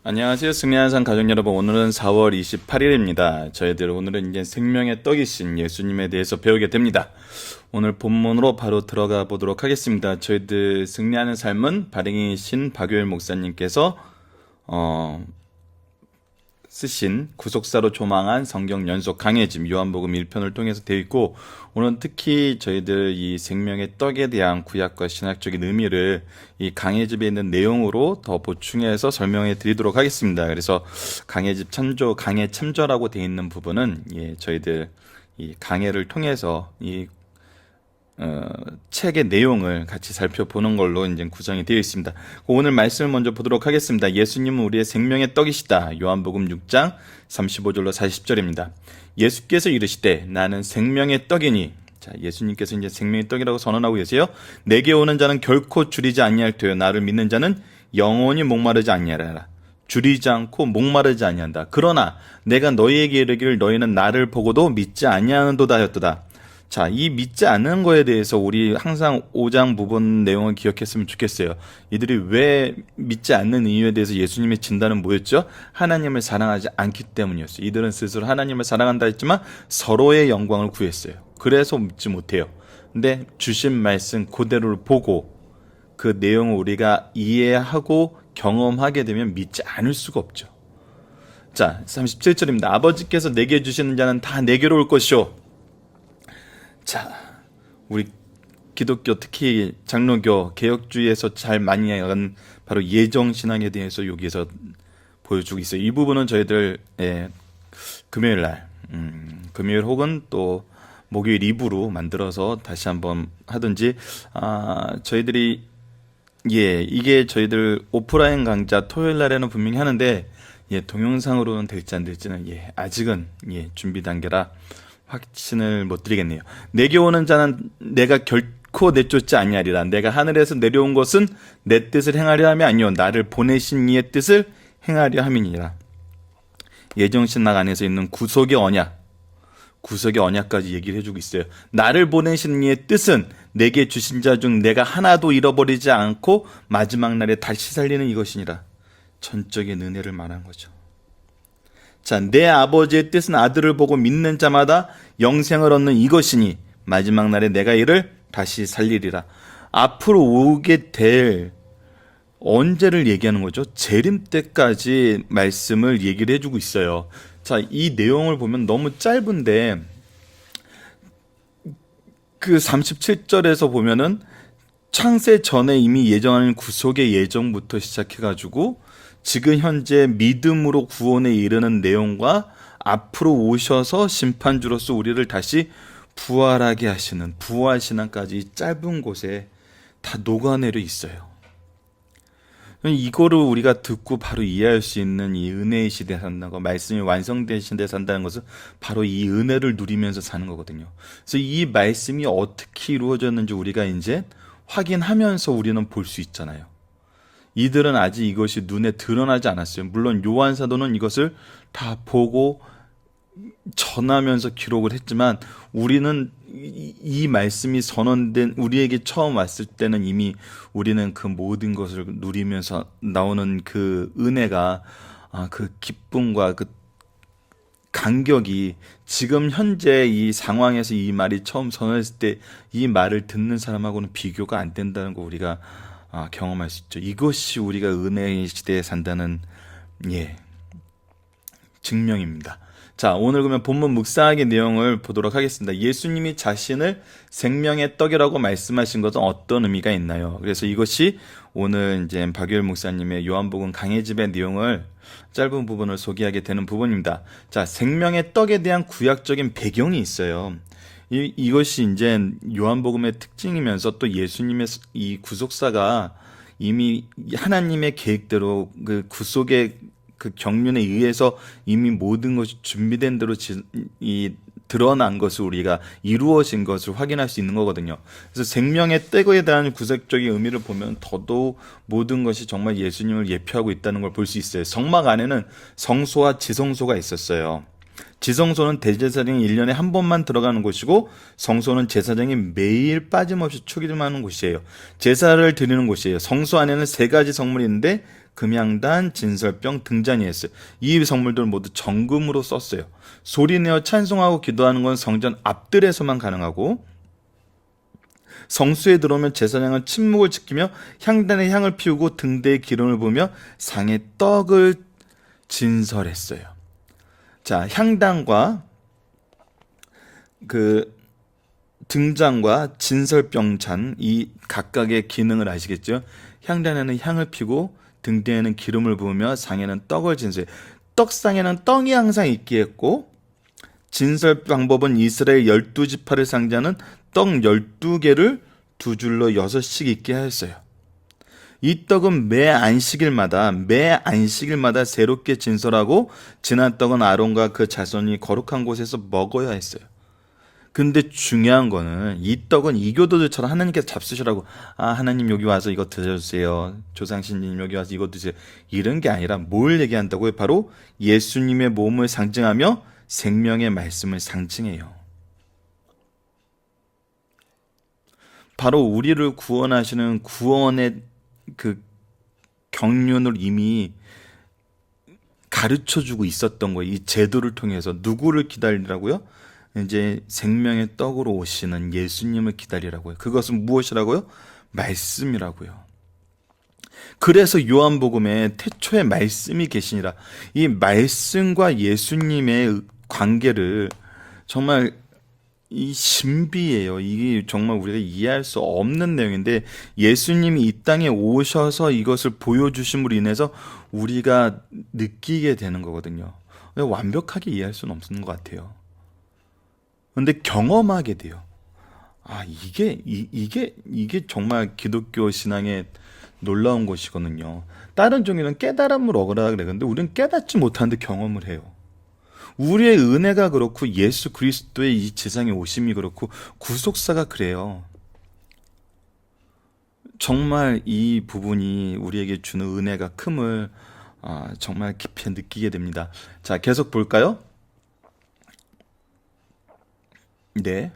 안녕하세요. 승리하는 삶 가족 여러분. 오늘은 4월 28일입니다. 저희들 오늘은 이제 생명의 떡이신 예수님에 대해서 배우게 됩니다. 오늘 본문으로 바로 들어가 보도록 하겠습니다. 저희들 승리하는 삶은 발행이신 박요일 목사님께서 쓰신 구속사로 조망한 성경 연속 강해짐 요한복음 1편을 통해서 되어 있고, 오늘 특히 저희들 이 생명의 떡에 대한 구약과 신학적인 의미를 이 강해집에 있는 내용으로 더 보충해서 설명해 드리도록 하겠습니다. 그래서 강해집 참조, 강해 참조라고 되어 있는 부분은 저희들 이 강해를 통해서 이 책의 내용을 같이 살펴보는 걸로 이제 구성이 되어 있습니다. 오늘 말씀을 먼저 보도록 하겠습니다. 예수님은 우리의 생명의 떡이시다. 요한복음 6장 35절로 40절입니다. 예수께서 이르시되 나는 생명의 떡이니. 자, 예수님께서 이제 생명의 떡이라고 선언하고 계세요. 내게 오는 자는 결코 줄이지 아니할 터요 나를 믿는 자는 영원히 목마르지 아니하리라. 줄이지 않고 목마르지 아니한다. 그러나 내가 너희에게 이르기를 너희는 나를 보고도 믿지 아니하는도다 하였도다. 자, 이 믿지 않는 거에 대해서 우리 항상 5장 부분 내용을 기억했으면 좋겠어요. 이들이 왜 믿지 않는 이유에 대해서 예수님의 진단은 뭐였죠? 하나님을 사랑하지 않기 때문이었어요. 이들은 스스로 하나님을 사랑한다 했지만 서로의 영광을 구했어요. 그래서 믿지 못해요. 근데 주신 말씀 그대로를 보고 그 내용을 우리가 이해하고 경험하게 되면 믿지 않을 수가 없죠. 자, 37절입니다. 아버지께서 내게 주시는 자는 다 내게로 올 것이요. 자, 우리 기독교, 특히 장로교, 개혁주의에서 잘 많이 하는 바로 예정신앙에 대해서 여기에서 보여주고 있어요. 이 부분은 저희들 금요일 날, 금요일 혹은 또 목요일 2부로 만들어서 다시 한번 하든지, 저희들이 이게 저희들 오프라인 강좌 토요일 날에는 분명히 하는데, 동영상으로는 될지 안 될지는 아직은 준비 단계라 확신을 못 드리겠네요. 내게 오는 자는 내가 결코 내쫓지 아니하리라. 내가 하늘에서 내려온 것은 내 뜻을 행하려 함이 아니요 나를 보내신 이의 뜻을 행하려 함이니라. 예정신학 안에서 있는 구속의 언약까지 얘기를 해주고 있어요. 나를 보내신 이의 뜻은 내게 주신 자 중 내가 하나도 잃어버리지 않고 마지막 날에 다시 살리는 이것이니라. 전적인 은혜를 말한 거죠. 자, 내 아버지의 뜻은 아들을 보고 믿는 자마다 영생을 얻는 이것이니 마지막 날에 내가 이를 다시 살리리라. 앞으로 오게 될 언제를 얘기하는 거죠? 재림 때까지 말씀을 얘기를 해주고 있어요. 자, 이 내용을 보면 너무 짧은데 그 37절에서 보면은 창세 전에 이미 예정하는 구속의 예정부터 시작해가지고 지금 현재 믿음으로 구원에 이르는 내용과 앞으로 오셔서 심판주로서 우리를 다시 부활하게 하시는 부활신앙까지 짧은 곳에 다 녹아내려 있어요. 이거를 우리가 듣고 바로 이해할 수 있는 이 은혜의 시대에 산다는 거, 말씀이 완성된 시대에 산다는 것은 바로 이 은혜를 누리면서 사는 거거든요. 그래서 이 말씀이 어떻게 이루어졌는지 우리가 이제 확인하면서 우리는 볼 수 있잖아요. 이들은 아직 이것이 눈에 드러나지 않았어요. 물론 요한 사도는 이것을 다 보고 전하면서 기록을 했지만 우리는 이 말씀이 선언된 우리에게 처음 왔을 때는 이미 우리는 그 모든 것을 누리면서 나오는 그 은혜가 그 기쁨과 그 간격이 지금 현재 이 상황에서 이 말이 처음 선언했을 때 이 말을 듣는 사람하고는 비교가 안 된다는 거 우리가 경험할 수 있죠. 이것이 우리가 은혜의 시대에 산다는 증명입니다. 자, 오늘 그러면 본문 묵상하기 내용을 보도록 하겠습니다. 예수님이 자신을 생명의 떡이라고 말씀하신 것은 어떤 의미가 있나요? 그래서 이것이 오늘 이제 박요일 목사님의 요한복음 강해집의 내용을 짧은 부분을 소개하게 되는 부분입니다. 자, 생명의 떡에 대한 구약적인 배경이 있어요. 이것이 이제 요한복음의 특징이면서 또 예수님의 이 구속사가 이미 하나님의 계획대로 그 구속의 그 경륜에 의해서 이미 모든 것이 준비된 대로 드러난 것을 우리가 이루어진 것을 확인할 수 있는 거거든요. 그래서 생명의 떡에 대한 구속적인 의미를 보면 더더욱 모든 것이 정말 예수님을 예표하고 있다는 걸 볼 수 있어요. 성막 안에는 성소와 지성소가 있었어요. 지성소는 대제사장이 1년에 한 번만 들어가는 곳이고 성소는 제사장이 매일 빠짐없이 축일만 하는 곳이에요. 제사를 드리는 곳이에요. 성소 안에는 3가지 성물이 있는데 금향단, 진설병, 등잔이었어요. 이 성물들 모두 정금으로 썼어요. 소리내어 찬송하고 기도하는 건 성전 앞뜰에서만 가능하고, 성수에 들어오면 제사장은 침묵을 지키며 향단에 향을 피우고 등대에 기름을 부으며 상에 떡을 진설했어요. 자, 향단과 그 등잔과 진설병잔, 이 각각의 기능을 아시겠죠? 향단에는 향을 피고 등대에는 기름을 부으며 상에는 떡을 진설해. 떡상에는 떡이 항상 있게 했고, 진설 방법은 이스라엘 12지파를 상징하는 떡 12개를 두 줄로 6씩 있게 하였어요. 이 떡은 매 안식일마다 새롭게 진설하고, 지난 떡은 아론과 그 자손이 거룩한 곳에서 먹어야 했어요. 근데 중요한 거는 이 떡은 이교도들처럼 하나님께서 잡수시라고, 하나님 여기 와서 이거 드셔주세요, 조상신님 여기 와서 이거 드세요, 이런 게 아니라 뭘 얘기한다고요? 바로 예수님의 몸을 상징하며 생명의 말씀을 상징해요. 바로 우리를 구원하시는 구원의 그 경륜을 이미 가르쳐주고 있었던 거예요. 이 제도를 통해서. 누구를 기다리라고요? 이제 생명의 떡으로 오시는 예수님을 기다리라고요. 그것은 무엇이라고요? 말씀이라고요. 그래서 요한복음에 태초에 말씀이 계시니라, 이 말씀과 예수님의 관계를 정말 이 신비예요. 이게 정말 우리가 이해할 수 없는 내용인데, 예수님이 이 땅에 오셔서 이것을 보여주심으로 인해서 우리가 느끼게 되는 거거든요. 완벽하게 이해할 수는 없는 것 같아요. 근데 경험하게 돼요. 이게 정말 기독교 신앙의 놀라운 것이거든요. 다른 종교는 깨달음을 얻으라 그러는데 우리는 깨닫지 못하는데 경험을 해요. 우리의 은혜가 그렇고 예수 그리스도의 이 세상에 오심이 그렇고 구속사가 그래요. 정말 이 부분이 우리에게 주는 은혜가 큼을 정말 깊이 느끼게 됩니다. 자, 계속 볼까요? 네.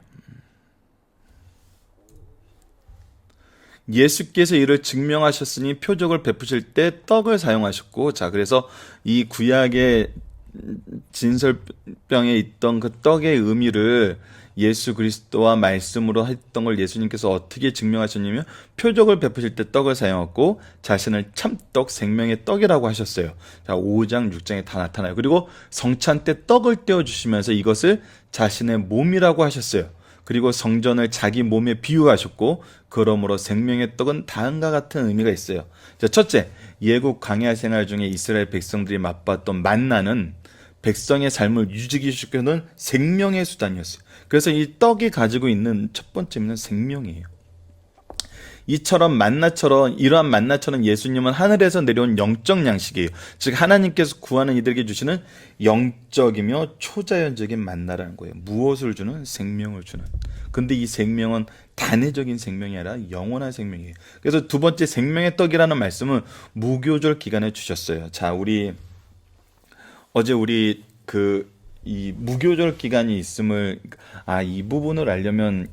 예수께서 이를 증명하셨으니 표적을 베푸실 때 떡을 사용하셨고, 자, 그래서 이 구약의 진설병에 있던 그 떡의 의미를 예수 그리스도와 말씀으로 했던 걸 예수님께서 어떻게 증명하셨냐면, 표적을 베푸실 때 떡을 사용했고 자신을 참떡 생명의 떡이라고 하셨어요. 자, 5장 6장에 다 나타나요. 그리고 성찬 때 떡을 떼어주시면서 이것을 자신의 몸이라고 하셨어요. 그리고 성전을 자기 몸에 비유하셨고, 그러므로 생명의 떡은 다음과 같은 의미가 있어요. 자, 첫째, 예국 광야 생활 중에 이스라엘 백성들이 맛봤던 만나는 백성의 삶을 유지시키는 생명의 수단이었어요. 그래서 이 떡이 가지고 있는 첫 번째 의미는 생명이에요. 이러한 만나처럼 예수님은 하늘에서 내려온 영적 양식이에요. 즉 하나님께서 구하는 이들에게 주시는 영적이며 초자연적인 만나라는 거예요. 무엇을 주는? 생명을 주는. 근데 이 생명은 단회적인 생명이 아니라 영원한 생명이에요. 그래서 두 번째, 생명의 떡이라는 말씀은 무교절 기간에 주셨어요. 자, 어제 우리 이 무교절 기간이 있음을, 이 부분을 알려면,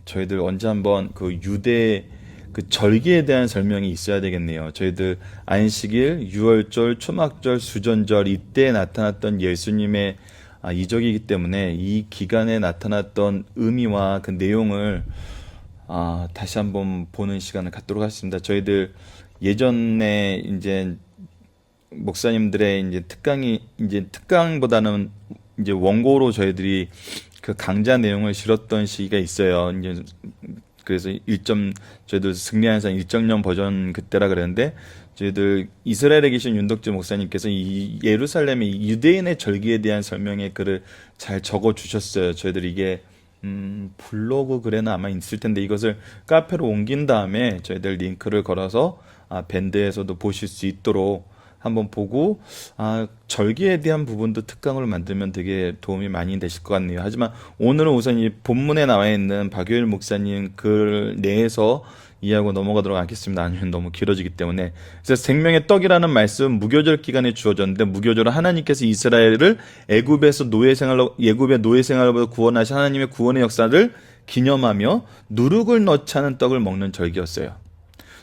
저희들 언제 한번 그 유대 그 절기에 대한 설명이 있어야 되겠네요. 저희들 안식일, 유월절, 초막절, 수전절, 이때 나타났던 예수님의 이적이기 때문에 이 기간에 나타났던 의미와 그 내용을 다시 한번 보는 시간을 갖도록 하겠습니다. 저희들 예전에 이제 목사님들의 이제 특강보다는 이제 원고로 저희들이 그 강좌 내용을 실었던 시기가 있어요. 이제 그래서 저희들 승리하는 산 1.0 버전 그때라 그랬는데, 저희들 이스라엘에 계신 윤덕재 목사님께서 이 예루살렘의 유대인의 절기에 대한 설명의 글을 잘 적어 주셨어요. 저희들 이게 블로그 글에는 아마 있을 텐데, 이것을 카페로 옮긴 다음에 저희들 링크를 걸어서 밴드에서도 보실 수 있도록 한번 보고, 절기에 대한 부분도 특강으로 만들면 되게 도움이 많이 되실 것 같네요. 하지만 오늘은 우선 이 본문에 나와 있는 박효일 목사님 글 내에서 이해하고 넘어가도록 하겠습니다. 아니면 너무 길어지기 때문에. 그래서 생명의 떡이라는 말씀, 무교절 기간에 주어졌는데, 무교절은 하나님께서 이스라엘을 예굽의 노예 생활로부터 구원하신 하나님의 구원의 역사를 기념하며 누룩을 넣지 않은 떡을 먹는 절기였어요.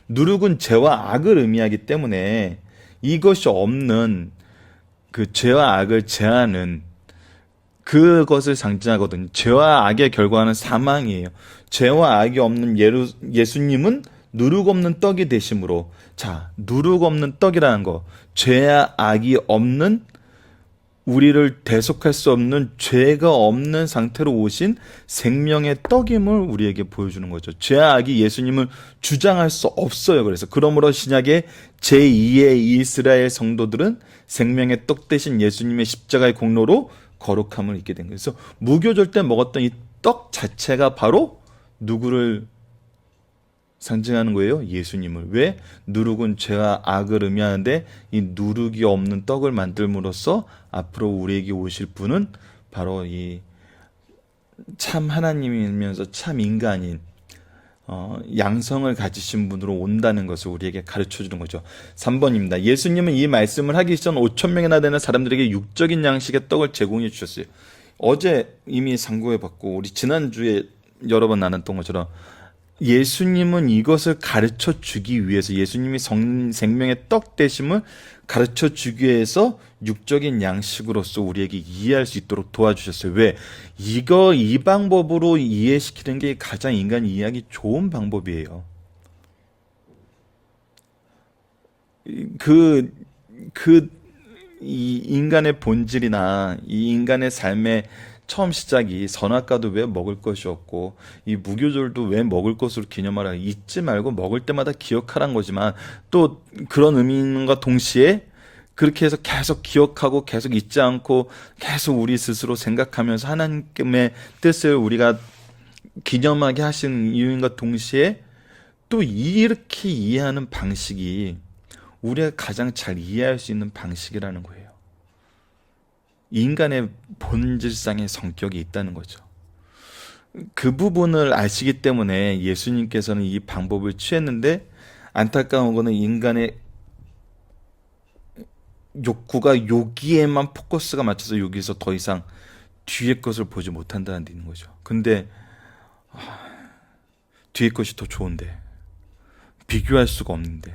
누룩은 죄와 악을 의미하기 때문에 이것이 없는 그 죄와 악을 제하는 그것을 상징하거든요. 죄와 악의 결과는 사망이에요. 죄와 악이 없는 예수님은 누룩 없는 떡이 되심으로, 자, 누룩 없는 떡이라는 거, 죄와 악이 없는, 우리를 대속할 수 없는, 죄가 없는 상태로 오신 생명의 떡임을 우리에게 보여주는 거죠. 죄와 악이 예수님을 주장할 수 없어요. 그러므로 신약의 제2의 이스라엘 성도들은 생명의 떡 대신 예수님의 십자가의 공로로 거룩함을 입게 된 거예요. 그래서 무교절 때 먹었던 이 떡 자체가 바로 누구를 상징하는 거예요? 예수님을. 왜? 누룩은 죄와 악을 의미하는데 이 누룩이 없는 떡을 만들므로써 앞으로 우리에게 오실 분은 바로 이 참 하나님이면서 참 인간인 양성을 가지신 분으로 온다는 것을 우리에게 가르쳐 주는 거죠. 3번입니다. 예수님은 이 말씀을 하기 전 5천 명이나 되는 사람들에게 육적인 양식의 떡을 제공해 주셨어요. 어제 이미 상고해 봤고 우리 지난주에 여러 번 나눴던 것처럼 예수님은 이것을 가르쳐 주기 위해서, 예수님이 생명의 떡 되심을 가르쳐 주기 위해서 육적인 양식으로서 우리에게 이해할 수 있도록 도와주셨어요. 왜? 이 방법으로 이해시키는 게 가장 인간이 이해하기 좋은 방법이에요. 이 인간의 본질이나 이 인간의 삶의 처음 시작이 선악과도 왜 먹을 것이 없고 이 무교절도 왜 먹을 것으로 기념하라, 잊지 말고 먹을 때마다 기억하란 거지만, 또 그런 의미과 동시에 그렇게 해서 계속 기억하고 계속 잊지 않고 계속 우리 스스로 생각하면서 하나님의 뜻을 우리가 기념하게 하신 이유인과 동시에 또 이렇게 이해하는 방식이 우리가 가장 잘 이해할 수 있는 방식이라는 거예요. 인간의 본질상의 성격이 있다는 거죠. 그 부분을 아시기 때문에 예수님께서는 이 방법을 취했는데, 안타까운 거는 인간의 욕구가 여기에만 포커스가 맞춰서 여기서 더 이상 뒤에 것을 보지 못한다는 데 있는 거죠. 근데 뒤에 것이 더 좋은데, 비교할 수가 없는데,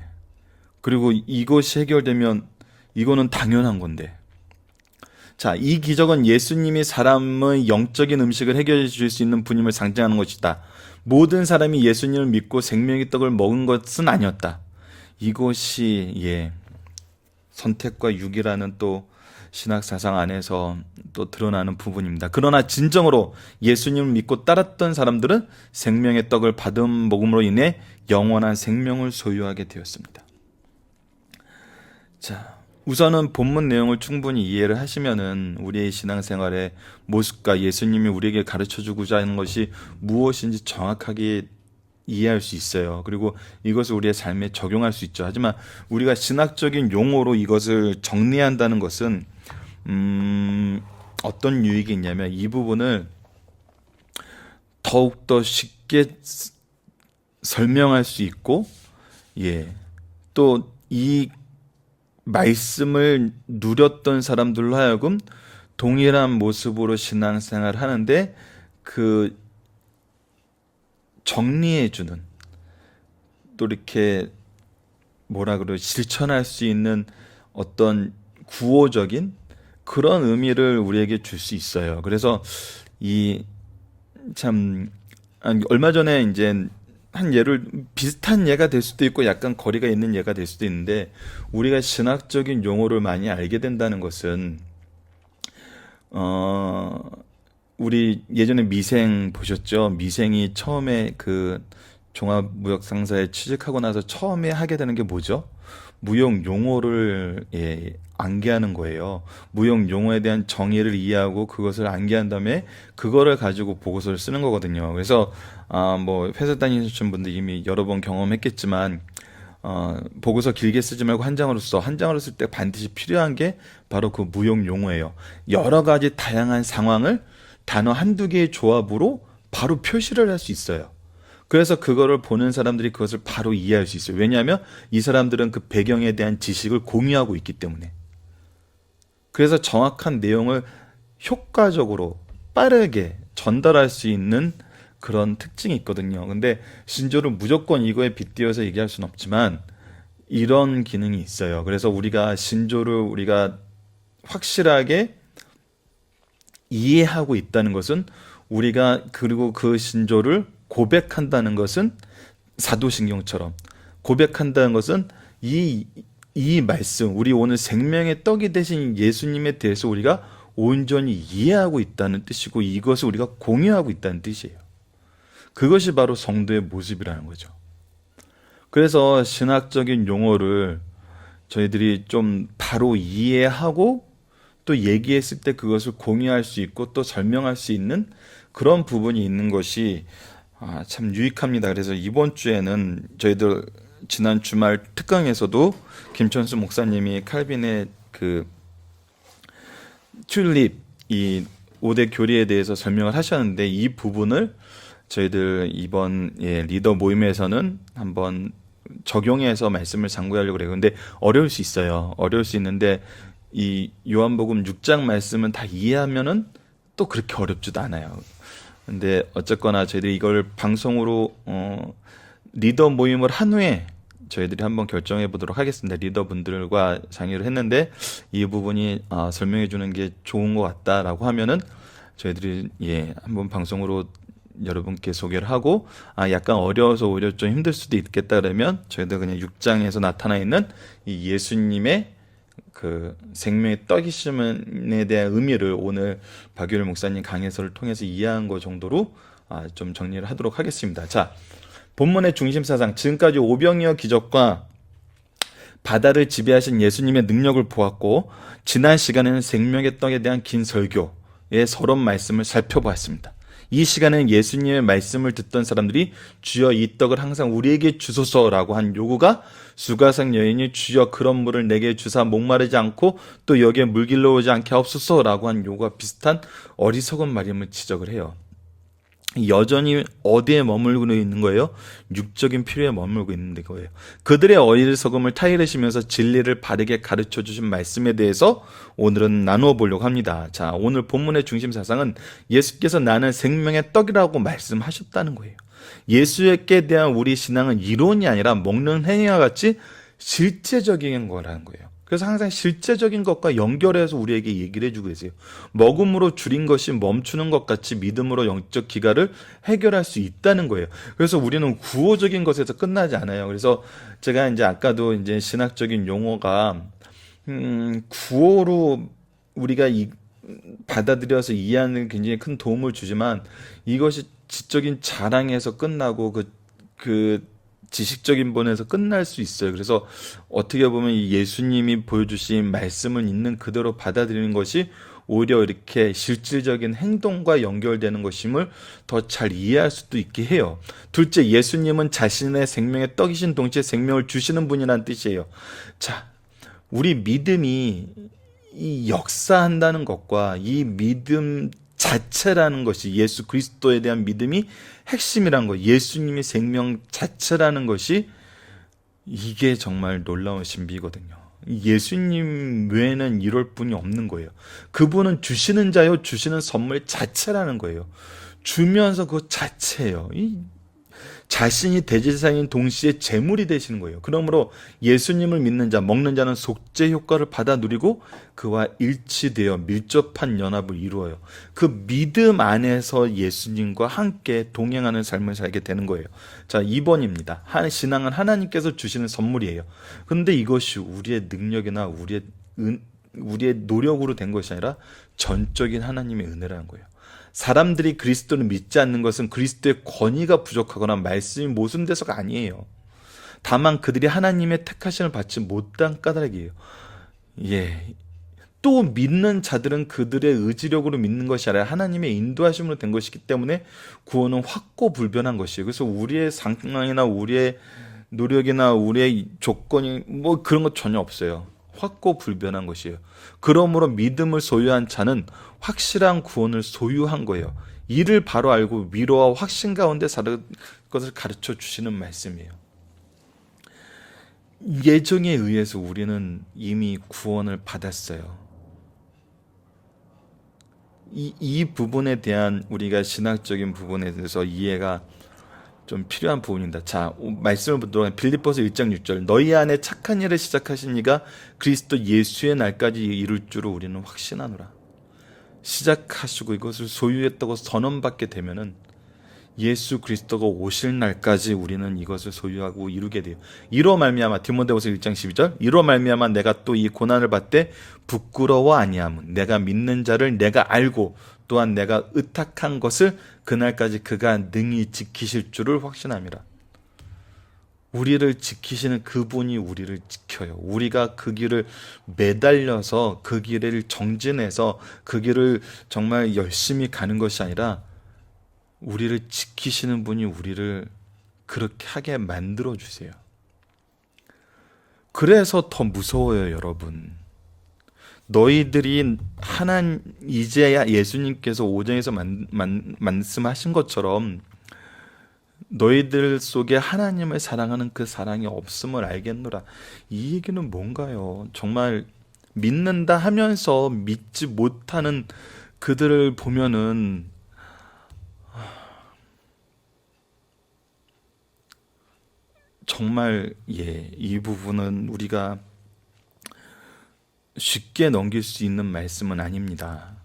그리고 이것이 해결되면 이거는 당연한 건데. 자, 이 기적은 예수님이 사람의 영적인 음식을 해결해 줄 수 있는 분임을 상징하는 것이다. 모든 사람이 예수님을 믿고 생명의 떡을 먹은 것은 아니었다. 이것이 선택과 유기라는 또 신학 사상 안에서 또 드러나는 부분입니다. 그러나 진정으로 예수님을 믿고 따랐던 사람들은 생명의 떡을 받은 복음으로 인해 영원한 생명을 소유하게 되었습니다. 자, 우선은 본문 내용을 충분히 이해를 하시면은 우리의 신앙생활의 모습과 예수님이 우리에게 가르쳐주고자 하는 것이 무엇인지 정확하게 이해할 수 있어요. 그리고 이것을 우리의 삶에 적용할 수 있죠. 하지만 우리가 신학적인 용어로 이것을 정리한다는 것은 어떤 유익이 있냐면, 이 부분을 더욱더 쉽게 설명할 수 있고, 또 이 말씀을 누렸던 사람들로 하여금 동일한 모습으로 신앙생활 하는데 그 정리해주는, 또 이렇게 실천할 수 있는 어떤 구호적인 그런 의미를 우리에게 줄 수 있어요. 그래서 얼마 전에 이제 한 예를, 비슷한 예가 될 수도 있고 약간 거리가 있는 예가 될 수도 있는데, 우리가 신학적인 용어를 많이 알게 된다는 것은 우리 예전에 미생 보셨죠? 미생이 처음에 그 종합무역상사에 취직하고 나서 처음에 하게 되는 게 뭐죠? 무역 용어를 암기하는 거예요. 무역 용어에 대한 정의를 이해하고 그것을 암기한 다음에 그거를 가지고 보고서를 쓰는 거거든요. 그래서 회사 다니시는 분들 이미 여러 번 경험했겠지만, 보고서 길게 쓰지 말고 한 장으로 써. 한 장으로 쓸 때 반드시 필요한 게 바로 그 무역 용어예요. 여러 가지 다양한 상황을 단어 한두 개의 조합으로 바로 표시를 할 수 있어요. 그래서 그거를 보는 사람들이 그것을 바로 이해할 수 있어요. 왜냐하면 이 사람들은 그 배경에 대한 지식을 공유하고 있기 때문에. 그래서 정확한 내용을 효과적으로 빠르게 전달할 수 있는 그런 특징이 있거든요. 근데 신조를 무조건 이거에 빗대어서 얘기할 수는 없지만, 이런 기능이 있어요. 그래서 우리가 신조를 우리가 확실하게 이해하고 있다는 것은, 우리가 그리고 그 신조를 고백한다는 것은, 사도신경처럼 고백한다는 것은 이 말씀, 우리 오늘 생명의 떡이 되신 예수님에 대해서 우리가 온전히 이해하고 있다는 뜻이고, 이것을 우리가 공유하고 있다는 뜻이에요. 그것이 바로 성도의 모습이라는 거죠. 그래서 신학적인 용어를 저희들이 좀 바로 이해하고 또 얘기했을 때 그것을 공유할 수 있고 또 설명할 수 있는 그런 부분이 있는 것이 참 유익합니다. 그래서 이번 주에는 저희들 지난 주말 특강에서도 김천수 목사님이 칼빈의 그 튤립, 이 5대 교리에 대해서 설명을 하셨는데, 이 부분을 저희들 이번 리더 모임에서는 한번 적용해서 말씀을 상고하려고 그래요. 근데 어려울 수 있어요. 어려울 수 있는데 이 요한복음 6장 말씀은 다 이해하면은 또 그렇게 어렵지도 않아요. 근데 어쨌거나 저희들이 이걸 방송으로 리더 모임을 한 후에 저희들이 한번 결정해 보도록 하겠습니다. 리더분들과 상의를 했는데 이 부분이 설명해 주는 게 좋은 것 같다라고 하면은 저희들이 한번 방송으로 여러분께 소개를 하고, 약간 어려워서 오히려 좀 힘들 수도 있겠다 그러면 저희들 그냥 6장에서 나타나 있는 이 예수님의 그 생명의 떡이심에 대한 의미를 오늘 박유일 목사님 강해설을 통해서 이해한 것 정도로 좀 정리를 하도록 하겠습니다. 자, 본문의 중심 사상, 지금까지 오병이어 기적과 바다를 지배하신 예수님의 능력을 보았고, 지난 시간에는 생명의 떡에 대한 긴 설교의 서론 말씀을 살펴보았습니다. 이 시간에는 예수님의 말씀을 듣던 사람들이 주여 이 떡을 항상 우리에게 주소서라고 한 요구가, 수가성 여인이 주여 그런 물을 내게 주사 목마르지 않고 또 여기에 물 길러 오지 않게 하옵소서라고 한 요구가 비슷한 어리석은 말임을 지적을 해요. 여전히 어디에 머물고 있는 거예요? 육적인 필요에 머물고 있는 거예요. 그들의 어리석음을 타이르시면서 진리를 바르게 가르쳐 주신 말씀에 대해서 오늘은 나누어 보려고 합니다. 자, 오늘 본문의 중심 사상은 예수께서 나는 생명의 떡이라고 말씀하셨다는 거예요. 예수께 대한 우리 신앙은 이론이 아니라 먹는 행위와 같이 실제적인 거라는 거예요. 그래서 항상 실제적인 것과 연결해서 우리에게 얘기를 해주고 계세요. 먹음으로 줄인 것이 멈추는 것 같이 믿음으로 영적 기가를 해결할 수 있다는 거예요. 그래서 우리는 구호적인 것에서 끝나지 않아요. 그래서 제가 이제 아까도 이제 신학적인 용어가 구호로 우리가 받아들여서 이해하는 굉장히 큰 도움을 주지만, 이것이 지적인 자랑에서 끝나고 그 지식적인 본에서 끝날 수 있어요. 그래서 어떻게 보면 이 예수님이 보여주신 말씀을 있는 그대로 받아들이는 것이 오히려 이렇게 실질적인 행동과 연결되는 것임을 더 잘 이해할 수도 있게 해요. 둘째, 예수님은 자신의 생명의 떡이신 동시에 생명을 주시는 분이라는 뜻이에요. 자, 우리 믿음이 이 역사한다는 것과 이 믿음 자체라는 것이, 예수 그리스도에 대한 믿음이 핵심이란 거, 예수님의 생명 자체라는 것이, 이게 정말 놀라운 신비거든요. 예수님 외에는 이럴 분이 없는 거예요. 그분은 주시는 자요, 주시는 선물 자체라는 거예요. 주면서 그 자체예요. 자신이 대제사장인 동시에 제물이 되시는 거예요. 그러므로 예수님을 믿는 자, 먹는 자는 속죄 효과를 받아 누리고 그와 일치되어 밀접한 연합을 이루어요. 그 믿음 안에서 예수님과 함께 동행하는 삶을 살게 되는 거예요. 자, 2번입니다. 신앙은 하나님께서 주시는 선물이에요. 그런데 이것이 우리의 능력이나 우리의 노력으로 된 것이 아니라 전적인 하나님의 은혜라는 거예요. 사람들이 그리스도를 믿지 않는 것은 그리스도의 권위가 부족하거나 말씀이 모순돼서가 아니에요. 다만 그들이 하나님의 택하심을 받지 못한 까닭이에요. 또 믿는 자들은 그들의 의지력으로 믿는 것이 아니라 하나님의 인도하심으로 된 것이기 때문에 구원은 확고불변한 것이에요. 그래서 우리의 상황이나 우리의 노력이나 우리의 조건이 뭐 그런 것 전혀 없어요. 확고불변한 것이에요. 그러므로 믿음을 소유한 자는 확실한 구원을 소유한 거예요. 이를 바로 알고 위로와 확신 가운데 사는 것을 가르쳐 주시는 말씀이에요. 예정에 의해서 우리는 이미 구원을 받았어요. 이 부분에 대한 우리가 신학적인 부분에 대해서 이해가 좀 필요한 부분입니다. 자, 말씀을 보도록 하면 빌립보서 1장 6절 너희 안에 착한 일을 시작하신 이가 그리스도 예수의 날까지 이룰 줄을 우리는 확신하노라. 시작하시고 이것을 소유했다고 선언받게 되면은 예수 그리스도가 오실 날까지 우리는 이것을 소유하고 이루게 돼요. 이로 말미암아 디모데후서 1장 12절 이로 말미암아 내가 또 이 고난을 받되 부끄러워 아니함은 내가 믿는 자를 내가 알고 또한 내가 의탁한 것을 그날까지 그가 능히 지키실 줄을 확신함이라. 우리를 지키시는 그분이 우리를 지켜요. 우리가 그 길을 매달려서 그 길을 정진해서 그 길을 정말 열심히 가는 것이 아니라 우리를 지키시는 분이 우리를 그렇게 하게 만들어 주세요. 그래서 더 무서워요, 여러분. 너희들이 이제야 예수님께서 오정에서 말씀하신 것처럼 너희들 속에 하나님을 사랑하는 그 사랑이 없음을 알겠노라. 이 얘기는 뭔가요? 정말 믿는다 하면서 믿지 못하는 그들을 보면은 정말 이 부분은 우리가 쉽게 넘길 수 있는 말씀은 아닙니다.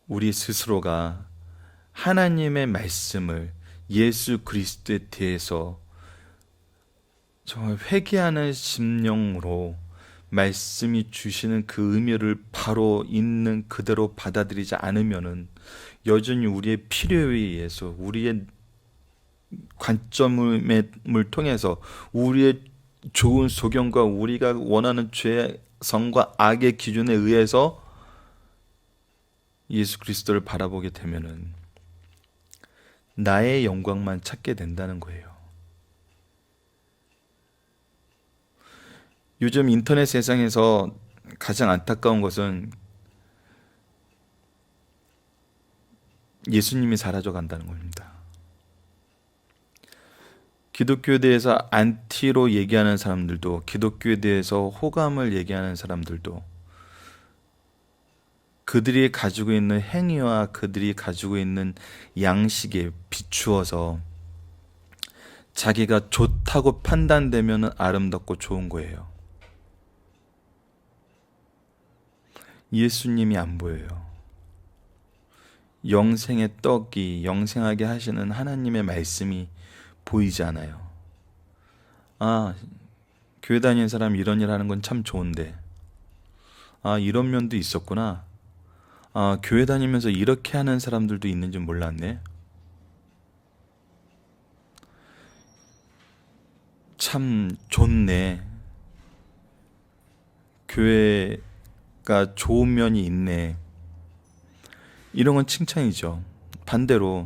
우리 스스로가 하나님의 말씀을 예수 그리스도에 대해서 정말 회개하는 심령으로 말씀이 주시는 그 의미를 바로 있는 그대로 받아들이지 않으면은 여전히 우리의 필요에 의해서 우리의 관점을 통해서 우리의 좋은 소견과 우리가 원하는 죄성과 악의 기준에 의해서 예수 그리스도를 바라보게 되면은 나의 영광만 찾게 된다는 거예요. 요즘 인터넷 세상에서 가장 안타까운 것은 예수님이 사라져 간다는 겁니다. 기독교에 대해서 안티로 얘기하는 사람들도, 기독교에 대해서 호감을 얘기하는 사람들도 그들이 가지고 있는 행위와 그들이 가지고 있는 양식에 비추어서 자기가 좋다고 판단되면 아름답고 좋은 거예요. 예수님이 안 보여요. 영생의 떡이 영생하게 하시는 하나님의 말씀이 보이지 않아요. 교회 다니는 사람 이런 일 하는 건 참 좋은데, 이런 면도 있었구나. 교회 다니면서 이렇게 하는 사람들도 있는 줄 몰랐네. 참 좋네. 교회가 좋은 면이 있네. 이런 건 칭찬이죠. 반대로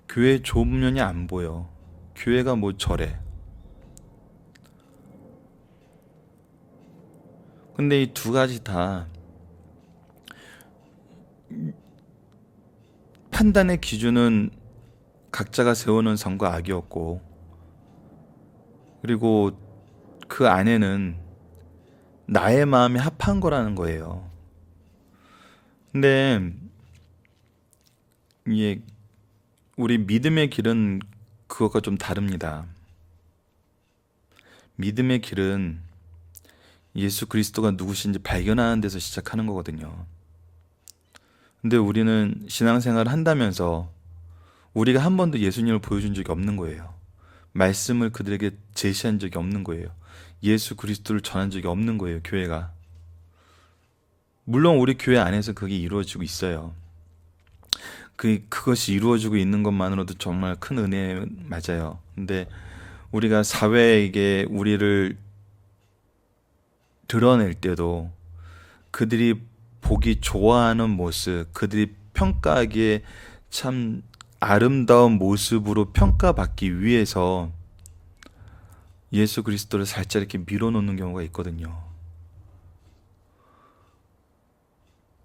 교회의 좋은 면이 안 보여. 교회가 뭐 저래. 근데 이 두 가지 다 판단의 기준은 각자가 세우는 선과 악이었고, 그리고 그 안에는 나의 마음이 합한 거라는 거예요. 근데 우리 믿음의 길은 그것과 좀 다릅니다. 믿음의 길은 예수 그리스도가 누구신지 발견하는 데서 시작하는 거거든요. 근데 우리는 신앙생활을 한다면서 우리가 한 번도 예수님을 보여준 적이 없는 거예요. 말씀을 그들에게 제시한 적이 없는 거예요. 예수 그리스도를 전한 적이 없는 거예요, 교회가. 물론 우리 교회 안에서 그게 이루어지고 있어요. 그것이 이루어지고 있는 것만으로도 정말 큰 은혜 맞아요. 근데 우리가 사회에게 우리를 드러낼 때도 그들이 보기 좋아하는 모습, 그들이 평가하기에 참 아름다운 모습으로 평가받기 위해서 예수 그리스도를 살짝 이렇게 밀어놓는 경우가 있거든요.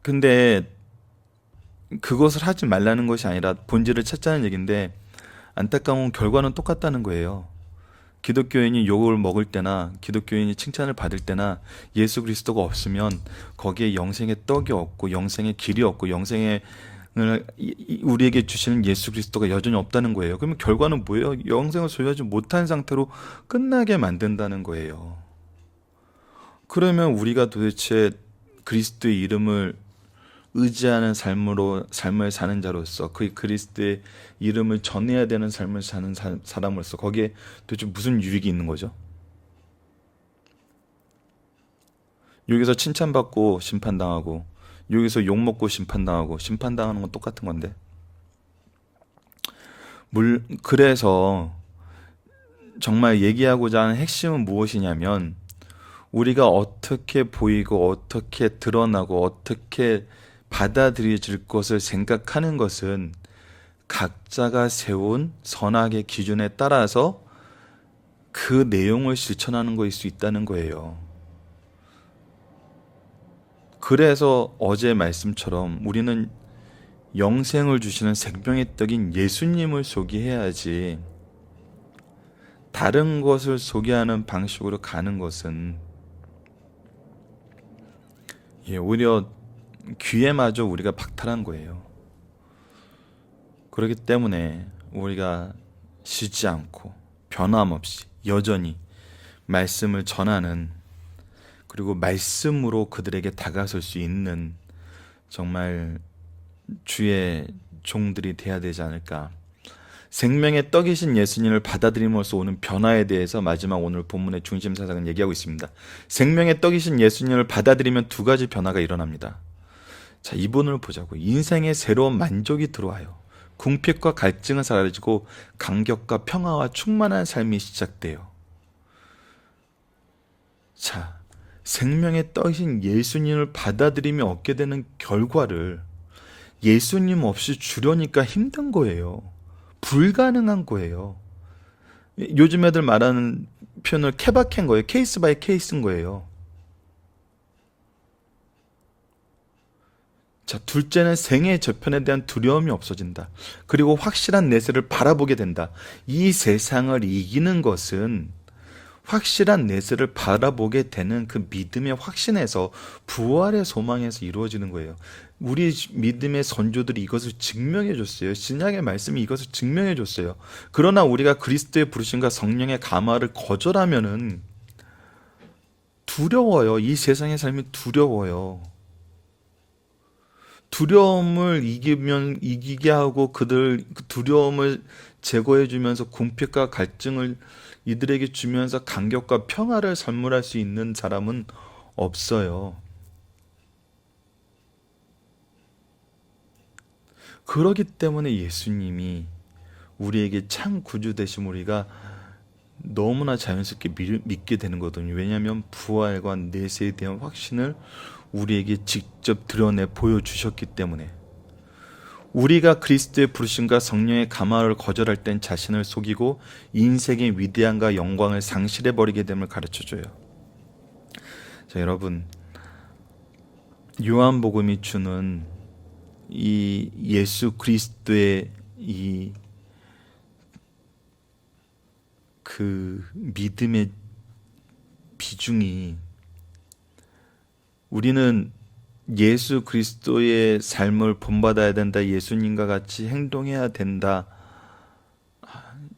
근데 그것을 하지 말라는 것이 아니라 본질을 찾자는 얘기인데, 안타까운 결과는 똑같다는 거예요. 기독교인이 욕을 먹을 때나 기독교인이 칭찬을 받을 때나 예수 그리스도가 없으면 거기에 영생의 떡이 없고 영생의 길이 없고 영생의 우리에게 주시는 예수 그리스도가 여전히 없다는 거예요. 그러면 결과는 뭐예요? 영생을 소유하지 못한 상태로 끝나게 만든다는 거예요. 그러면 우리가 도대체 그리스도의 이름을 의지하는 삶을 사는 자로서, 그 그리스도의 이름을 전해야 되는 삶을 사는 사람으로서 거기에 도대체 무슨 유익이 있는 거죠? 여기서 칭찬받고 심판당하고, 여기서 욕먹고 심판당하고, 심판당하는 건 똑같은 건데. 그래서 정말 얘기하고자 하는 핵심은 무엇이냐면, 우리가 어떻게 보이고 어떻게 드러나고 어떻게 받아들여질 것을 생각하는 것은 각자가 세운 선악의 기준에 따라서 그 내용을 실천하는 것일 수 있다는 거예요. 그래서 어제 말씀처럼 우리는 영생을 주시는 생명의 떡인 예수님을 소개해야지, 다른 것을 소개하는 방식으로 가는 것은 오히려 귀에마저 우리가 박탈한 거예요. 그렇기 때문에 우리가 쉬지 않고 변함없이 여전히 말씀을 전하는, 그리고 말씀으로 그들에게 다가설 수 있는 정말 주의 종들이 돼야 되지 않을까. 생명의 떡이신 예수님을 받아들임으로써 오는 변화에 대해서 마지막 오늘 본문의 중심 사상은 얘기하고 있습니다. 생명의 떡이신 예수님을 받아들이면 두 가지 변화가 일어납니다. 자, 이분을 보자고. 인생에 새로운 만족이 들어와요. 궁핍과 갈증은 사라지고 감격과 평화와 충만한 삶이 시작돼요. 자, 생명의 떡이신 예수님을 받아들이며 얻게 되는 결과를 예수님 없이 주려니까 힘든 거예요. 불가능한 거예요. 요즘 애들 말하는 표현을 케바케인 거예요. 케이스 바이 케이스인 거예요. 자, 둘째는 생의 저편에 대한 두려움이 없어진다. 그리고 확실한 내세를 바라보게 된다. 이 세상을 이기는 것은 확실한 내세를 바라보게 되는 그 믿음의 확신에서, 부활의 소망에서 이루어지는 거예요. 우리 믿음의 선조들이 이것을 증명해 줬어요. 신약의 말씀이 이것을 증명해 줬어요. 그러나 우리가 그리스도의 부르심과 성령의 감화를 거절하면은 두려워요. 이 세상의 삶이 두려워요. 두려움을 이기게 하고 그 두려움을 제거해 주면서 궁핍과 갈증을 이들에게 주면서 감격과 평화를 선물할 수 있는 사람은 없어요. 그렇기 때문에 예수님이 우리에게 참 구주 되심 우리가 너무나 자연스럽게 믿게 되는 거거든요. 왜냐하면 부활과 내세에 대한 확신을 우리에게 직접 드러내 보여주셨기 때문에. 우리가 그리스도의 부르심과 성령의 감화를 거절할 땐 자신을 속이고 인생의 위대함과 영광을 상실해버리게 됨을 가르쳐줘요. 자, 여러분, 요한복음이 주는 이 예수 그리스도의 이 그 믿음의 비중이, 우리는 예수 그리스도의 삶을 본받아야 된다, 예수님과 같이 행동해야 된다.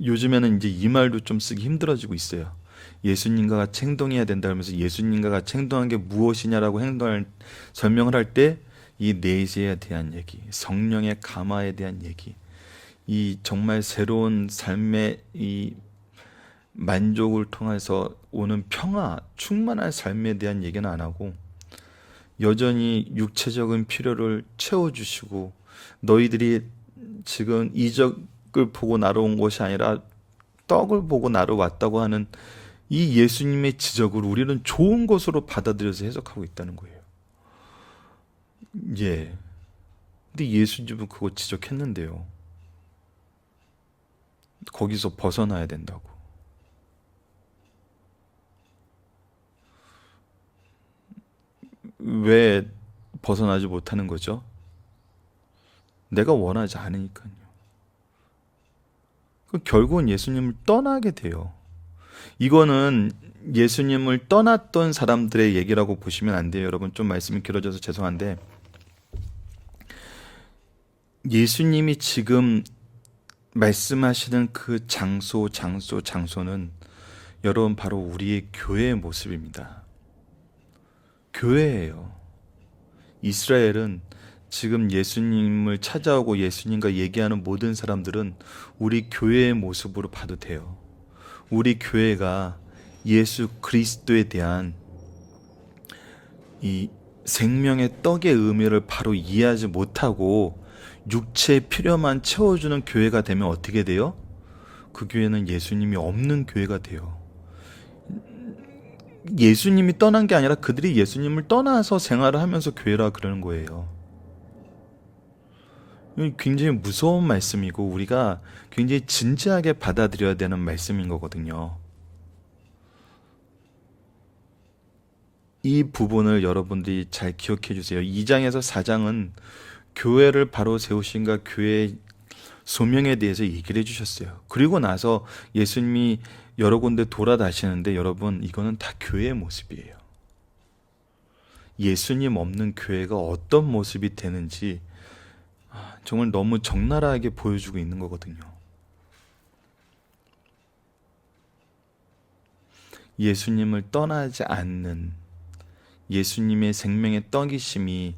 요즘에는 이제 이 말도 좀 쓰기 힘들어지고 있어요. 예수님과 같이 행동해야 된다 하면서 예수님과 같이 행동한 게 무엇이냐라고 설명을 할 때 이 내세에 대한 얘기, 성령의 감화에 대한 얘기, 이 정말 새로운 삶의 이 만족을 통해서 오는 평화, 충만한 삶에 대한 얘기는 안 하고 여전히 육체적인 필요를 채워주시고, 너희들이 지금 이적을 보고 나로 온 것이 아니라 떡을 보고 나로 왔다고 하는 이 예수님의 지적을 우리는 좋은 것으로 받아들여서 해석하고 있다는 거예요. 예. 근데 예수님은 그거 지적했는데요. 거기서 벗어나야 된다고. 왜 벗어나지 못하는 거죠? 내가 원하지 않으니까요. 결국은 예수님을 떠나게 돼요. 이거는 예수님을 떠났던 사람들의 얘기라고 보시면 안 돼요. 여러분, 좀 말씀이 길어져서 죄송한데, 예수님이 지금 말씀하시는 그 장소는 여러분 바로 우리의 교회의 모습입니다. 교회예요. 이스라엘은 지금 예수님을 찾아오고 예수님과 얘기하는 모든 사람들은 우리 교회의 모습으로 봐도 돼요. 우리 교회가 예수 그리스도에 대한 이 생명의 떡의 의미를 바로 이해하지 못하고 육체의 필요만 채워주는 교회가 되면 어떻게 돼요? 그 교회는 예수님이 없는 교회가 돼요. 예수님이 떠난 게 아니라 그들이 예수님을 떠나서 생활을 하면서 교회라 그러는 거예요. 굉장히 무서운 말씀이고 우리가 굉장히 진지하게 받아들여야 되는 말씀인 거거든요. 이 부분을 여러분들이 잘 기억해 주세요. 2장에서 4장은 교회를 바로 세우신가 교회의 소명에 대해서 얘기를 해주셨어요. 그리고 나서 예수님이 여러 군데 돌아다니시는데 여러분 이거는 다 교회의 모습이에요. 예수님 없는 교회가 어떤 모습이 되는지 정말 너무 적나라하게 보여주고 있는 거거든요. 예수님을 떠나지 않는 예수님의 생명의 떡이심이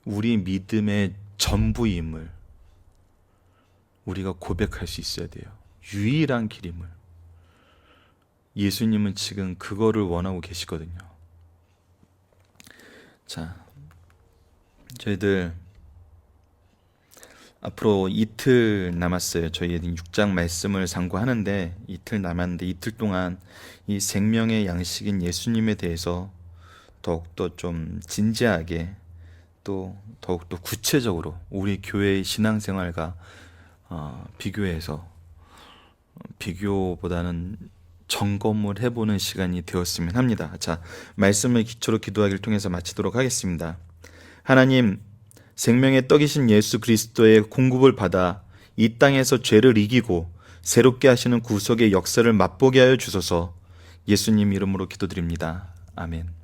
우리 믿음의 전부임을 우리가 고백할 수 있어야 돼요. 유일한 길임을. 예수님은 지금 그거를 원하고 계시거든요. 자, 저희들 앞으로 이틀 남았어요. 저희는 6장 말씀을 상고하는데 이틀 남았는데 이틀 동안 이 생명의 양식인 예수님에 대해서 더욱더 좀 진지하게 또 더욱더 구체적으로 우리 교회의 신앙생활과 비교해서 비교보다는 점검을 해보는 시간이 되었으면 합니다. 자, 말씀을 기초로 기도하기를 통해서 마치도록 하겠습니다. 하나님, 생명의 떡이신 예수 그리스도의 공급을 받아 이 땅에서 죄를 이기고 새롭게 하시는 구속의 역사를 맛보게 하여 주소서. 예수님 이름으로 기도드립니다. 아멘.